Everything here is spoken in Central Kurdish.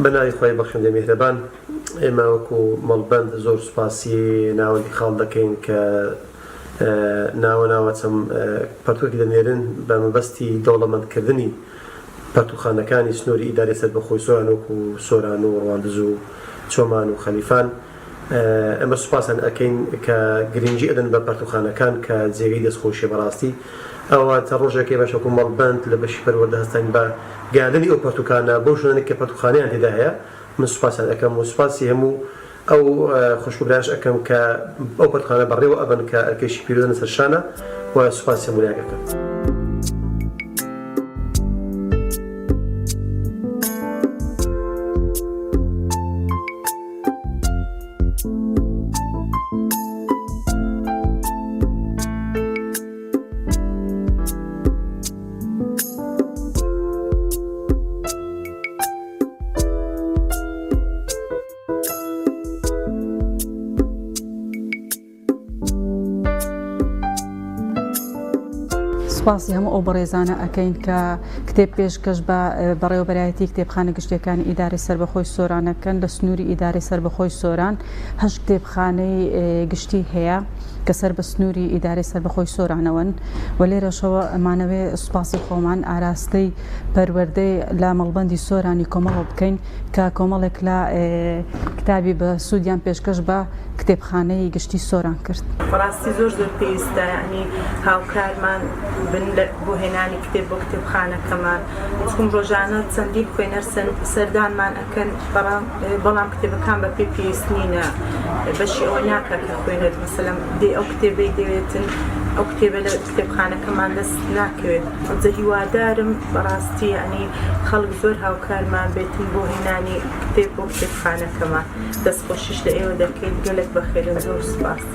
بەناوی خۆی بەخشندەی میهرەبان ئێمە وەکو مەڵبەند زۆر سوپاسی ناوەندی خاڵ دەکەین کە ناوە چەم پەرتووەکی دەنێرن بە مەبەستی دەوڵەمەندکردنی پەرتوخانەکانی سنووری ئیدارەی سەربەخۆی سۆران وەکو سۆران و ڕەواندز و چۆمان و خەلیفان. ئەمە سوپاسان ئەکەین کە گرنگی ئەدەن بە پەرتوخانەکان کە جێگەی دەستخۆشیە بەڕاستی ئەوە تا ڕۆژێکی بەش وەکو مەڵبەند لە بەشی پەروەردە هەستان بە گاندنی ئەو پەرتوکانە بۆ شوێنێک کە پەرتوخانەیان تێدا هەیە. من سوپاسان ئەەکەم و سوپاسی هەموو ئەو خوشکبراش ئەەکەم کە ئەو پەرتوخانە بەڕێوە ئەبن کە ئەرکێشی پیرۆزە سەر شانە و سوپاسی هەموویانەکەم. سپاسی هەموو ئەو بەڕێزانە ئەەکەین کە کتێب پێشکەش بە بەڕێوەبەرایەتی کتێبخانە گشتیەکانی ئیدارەی سەربەخۆی سۆرانەکەن لە سنووری ئیدارەی سەربەخۆی سۆران 8 کتێبخانەی گشتی هەیە کە سەر بە سنووری ئیدارەی سەربەخۆی سۆرانەوەن و لێرەشەوە ئەمانەوێ سوپاسی خۆمان ئاراستەی پەروەردەی لە مەڵبەندی سۆرانی کۆمەڵە بکەین کە کۆمەڵێک لە کتابی بە سوودیان پێشکەش بە کتێبخانەی گشتی سۆران کرد. بەڕاستی زۆر پێویستە یعنی هاوکارمان بن بۆ هێنانی کتێب بۆ کتێبخانەکەمان چون ڕۆژانە چەندی خوێنەر سەردانمان ئەکەن بەڵام کتێبەکان بە پێ پێویست نینە بەشی ئەوە ناکات کە خوێنەر مەسەلەن ئەو کتێبەی دەوێتن ئەو کتێبە لە کتێبخانەکەمان دەست ناکەوێت. جە هیوادارم بەڕاستی یعنی خەڵک زۆر هاوکارمان بێتن بۆ هێنانی کتێب بۆ کتێبخانەکەمان. دەستخۆشیش لە ئێوە دەکەین گەلێک بەخێرن. زۆر سوپاس.